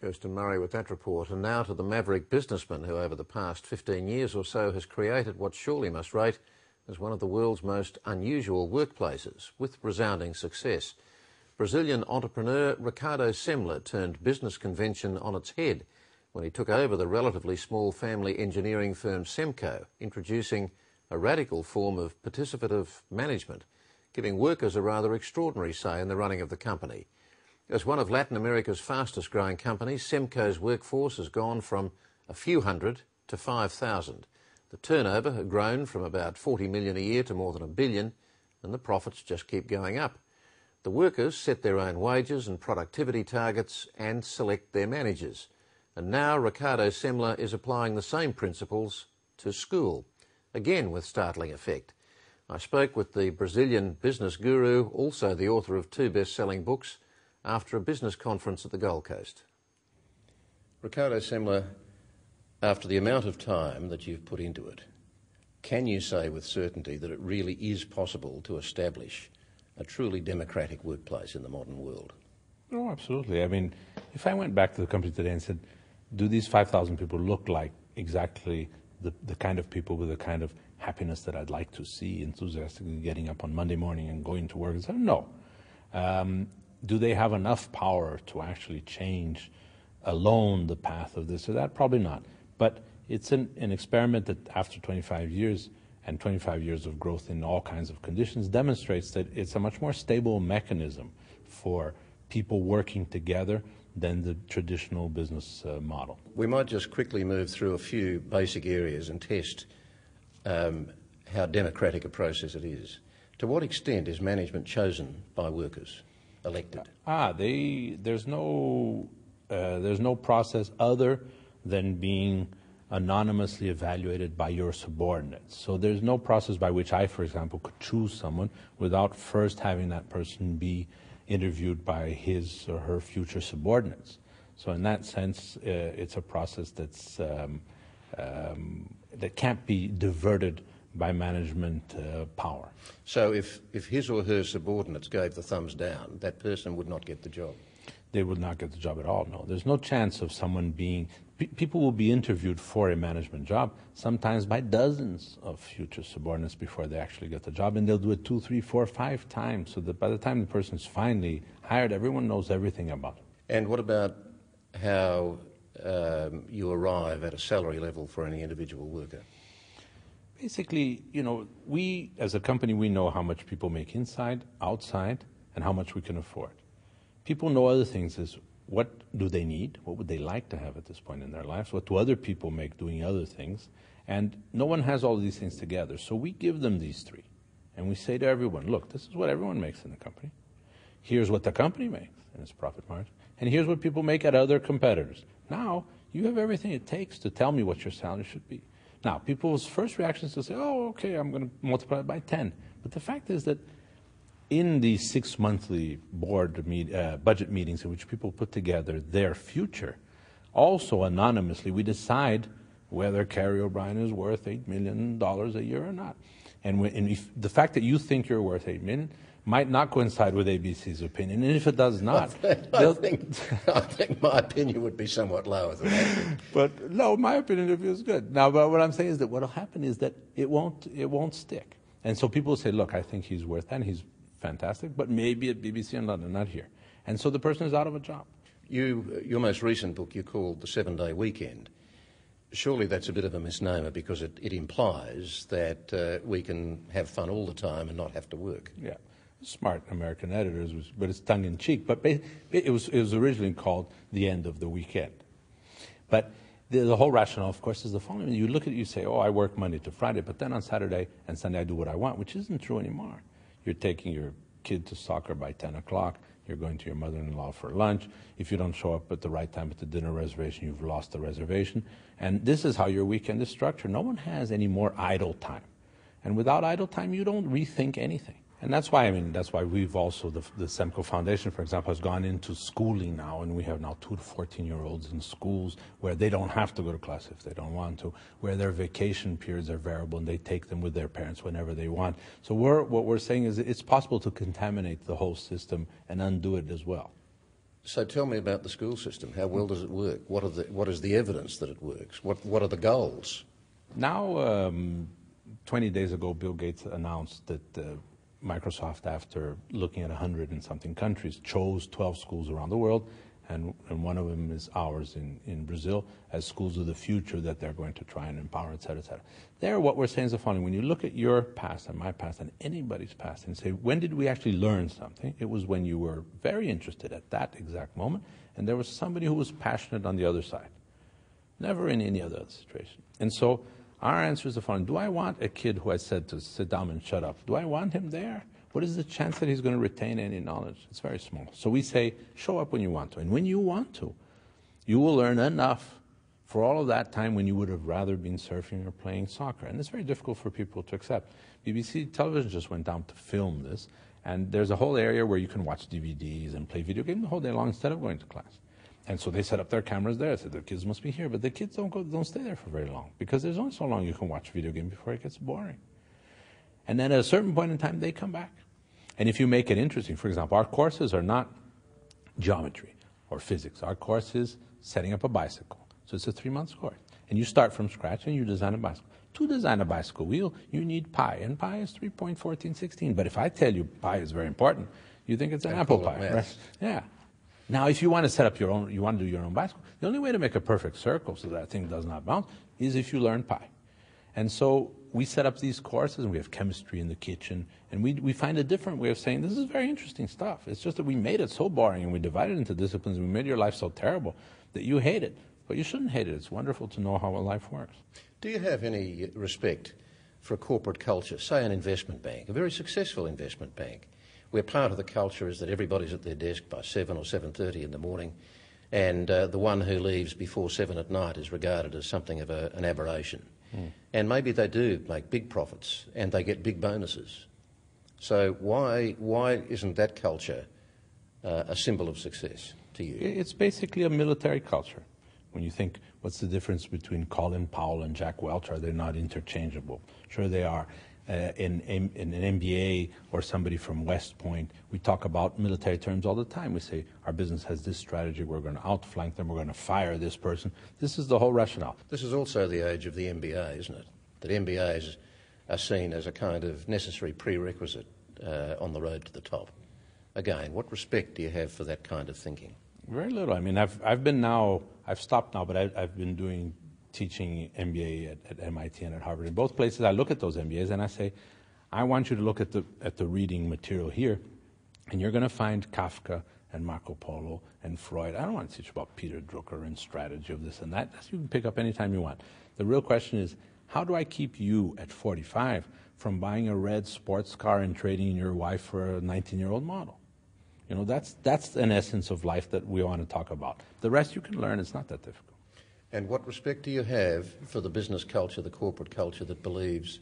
Kirsten Murray with that report. And now to the maverick businessman who over the past 15 years or so has created what surely must rate as one of the world's most unusual workplaces, with resounding success. Brazilian entrepreneur Ricardo Semler turned business convention on its head when he took over the relatively small family engineering firm Semco, introducing a radical form of participative management, giving workers a rather extraordinary say in the running of the company. As one of Latin America's fastest growing companies, Semco's workforce has gone from a few hundred to 5,000. The turnover had grown from about 40 million a year to more than $1 billion, and the profits just keep going up. The workers set their own wages and productivity targets and select their managers. And now Ricardo Semler is applying the same principles to school, again with startling effect. I spoke with the Brazilian business guru, also the author of 2 best-selling books, after a business conference at the Gold Coast. Ricardo Semler, after the amount of time that you've put into it, can you say with certainty that it really is possible to establish a truly democratic workplace in the modern world? Oh, absolutely. I mean, if I went back to the company today and said, do these 5,000 people look like exactly the kind of people with the kind of happiness that I'd like to see, enthusiastically getting up on Monday morning and going to work? I said, no. Do they have enough power to actually change alone the path of this or that? Probably not. But it's an experiment that after 25 years and 25 years of growth in all kinds of conditions demonstrates that it's a much more stable mechanism for people working together than the traditional business model. We might just quickly move through a few basic areas and test how democratic a process it is. To what extent is management chosen by workers? Elected? There's no process other than being anonymously evaluated by your subordinates. So there's no process by which I, for example, could choose someone without first having that person be interviewed by his or her future subordinates. So in that sense, it's a process that's that can't be diverted by management power. So if his or her subordinates gave the thumbs down, that person would not get the job? They would not get the job at all, no. There's no chance of someone being... People will be interviewed for a management job, sometimes by dozens of future subordinates before they actually get the job, and they'll do it 2, 3, 4, 5 times, so that by the time the person's finally hired, everyone knows everything about it. And what about how you arrive at a salary level for any individual worker? Basically, we as a company, we know how much people make inside, outside, and how much we can afford. People know other things as what do they need, what would they like to have at this point in their lives, what do other people make doing other things, and no one has all of these things together. So we give them these 3, and we say to everyone, look, this is what everyone makes in the company. Here's what the company makes in its profit margin, and here's what people make at other competitors. Now, you have everything it takes to tell me what your salary should be. Now, people's first reaction is to say, oh, okay, I'm going to multiply it by 10. But the fact is that in the 6 monthly budget meetings in which people put together their future, also anonymously, we decide whether Carrie O'Brien is worth $8 million a year or not. And if the fact that you think you're worth $8 million might not coincide with ABC's opinion, and if it does not... I think my opinion would be somewhat lower than that. But no, my opinion is good. Now, but what I'm saying is that what will happen is that it won't stick. And so people say, look, I think he's worth that, and he's fantastic, but maybe at BBC in London, not here. And so the person is out of a job. Your most recent book you called The 7-Day Weekend. Surely that's a bit of a misnomer because it implies that we can have fun all the time and not have to work. Yeah. Smart American editors, but it's tongue-in-cheek. But it was originally called The End of the Weekend. But the whole rationale, of course, is the following. You look at it, you say, oh, I work Monday to Friday, but then on Saturday and Sunday I do what I want, which isn't true anymore. You're taking your kid to soccer by 10 o'clock. You're going to your mother-in-law for lunch. If you don't show up at the right time at the dinner reservation, you've lost the reservation. And this is how your weekend is structured. No one has any more idle time. And without idle time, you don't rethink anything. And that's why, we've also, the Semco Foundation, for example, has gone into schooling now, and we have now 2 to 14-year-olds in schools where they don't have to go to class if they don't want to, where their vacation periods are variable and they take them with their parents whenever they want. So what we're saying is it's possible to contaminate the whole system and undo it as well. So tell me about the school system. How well does it work? What is the evidence that it works? What are the goals? Now, 20 days ago, Bill Gates announced that Microsoft, after looking at 100 and something countries, chose 12 schools around the world, and one of them is ours in Brazil, as schools of the future that they're going to try and empower, et cetera, et cetera. There, what we're saying is the following. When you look at your past and my past and anybody's past and say, when did we actually learn something? It was when you were very interested at that exact moment, and there was somebody who was passionate on the other side. Never in any other situation. And so our answer is the following. Do I want a kid who I said to sit down and shut up? Do I want him there? What is the chance that he's going to retain any knowledge? It's very small. So we say, show up when you want to. And when you want to, you will learn enough for all of that time when you would have rather been surfing or playing soccer. And it's very difficult for people to accept. BBC television just went down to film this, and there's a whole area where you can watch DVDs and play video games the whole day long instead of going to class. And so they set up their cameras there. I said, the kids must be here. But the kids don't stay there for very long, because there's only so long you can watch video game before it gets boring. And then at a certain point in time, they come back. And if you make it interesting, for example, our courses are not geometry or physics. Our course is setting up a bicycle. So it's a 3-month course. And you start from scratch and you design a bicycle. To design a bicycle wheel, you need pi. And pi is 3.1416. But if I tell you pi is very important, you think it's an apple pie, right? Yeah. Now, if you want to set up your own, you want to do your own bicycle, the only way to make a perfect circle so that thing does not bounce is if you learn pi. And so we set up these courses, and we have chemistry in the kitchen, and we find a different way of saying, this is very interesting stuff. It's just that we made it so boring, and we divided it into disciplines, and we made your life so terrible that you hate it. But you shouldn't hate it. It's wonderful to know how a life works. Do you have any respect for a corporate culture, say an investment bank, a very successful investment bank, where part of the culture is that everybody's at their desk by 7 or 7:30 in the morning, and the one who leaves before 7 at night is regarded as something of an aberration? And maybe they do make big profits and they get big bonuses. So why isn't that culture a symbol of success to you? It's basically a military culture. When you think, what's the difference between Colin Powell and Jack Welch? Are they not interchangeable? Sure they are. In an MBA or somebody from West Point, we talk about military terms all the time. We say, our business has this strategy, we're going to outflank them, we're going to fire this person. This is the whole rationale. This is also the age of the MBA, isn't it? That MBAs are seen as a kind of necessary prerequisite on the road to the top. Again, what respect do you have for that kind of thinking? Very little. I mean, I've stopped now, but I've been teaching MBA at MIT and at Harvard. In both places, I look at those MBAs and I say, I want you to look at the reading material here, and you're going to find Kafka and Marco Polo and Freud. I don't want to teach about Peter Drucker and strategy of this and that. You can pick up anytime you want. The real question is, how do I keep you at 45 from buying a red sports car and trading in your wife for a 19-year-old model? You know, that's an essence of life that we want to talk about. The rest you can learn. It's not that difficult. And what respect do you have for the business culture, the corporate culture that believes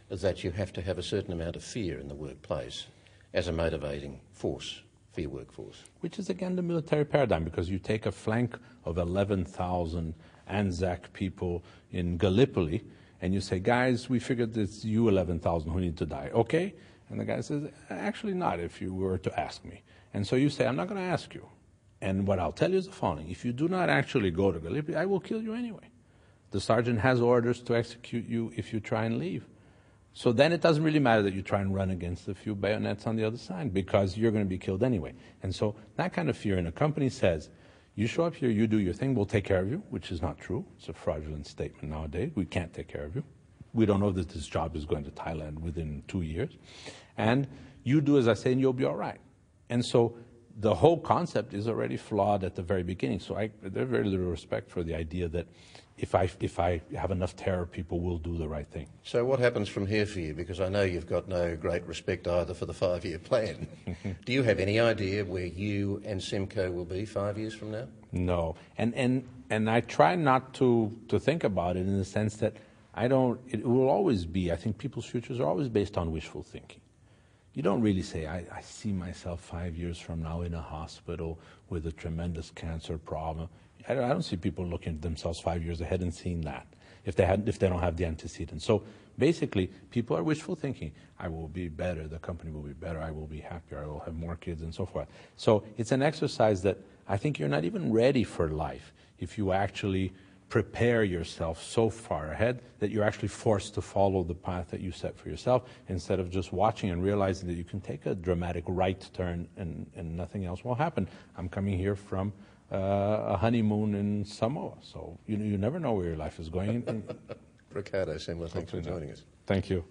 that you have to have a certain amount of fear in the workplace as a motivating force for your workforce? Which is, again, the military paradigm, because you take a flank of 11,000 Anzac people in Gallipoli, and you say, guys, we figured it's you 11,000 who need to die, okay? And the guy says, actually not, if you were to ask me. And so you say, I'm not going to ask you. And what I'll tell you is the following. If you do not actually go to Gallipoli, I will kill you anyway. The sergeant has orders to execute you if you try and leave. So then it doesn't really matter that you try and run against a few bayonets on the other side, because you're going to be killed anyway. And so that kind of fear in a company says, you show up here, you do your thing, we'll take care of you, which is not true. It's a fraudulent statement nowadays. We can't take care of you. We don't know that this job is going to Thailand within 2 years. And you do as I say and you'll be all right. And so the whole concept is already flawed at the very beginning. So there's very little respect for the idea that if I have enough terror, people will do the right thing. So what happens from here for you? Because I know you've got no great respect either for the 5-year plan. Do you have any idea where you and Semco will be 5 years from now? No. And I try not to think about it in the sense that it will always be, I think people's futures are always based on wishful thinking. You don't really say, I see myself 5 years from now in a hospital with a tremendous cancer problem. I don't see people looking at themselves 5 years ahead and seeing that. if they don't have the antecedents. So basically, people are wishful thinking. I will be better, the company will be better, I will be happier, I will have more kids, and so forth. So it's an exercise that I think you're not even ready for life if you actually prepare yourself so far ahead that you're actually forced to follow the path that you set for yourself, instead of just watching and realizing that you can take a dramatic right turn and nothing else will happen. I'm coming here from a honeymoon in Samoa, so you never know where your life is going. Ricardo Semler, thanks for joining us. Thank you.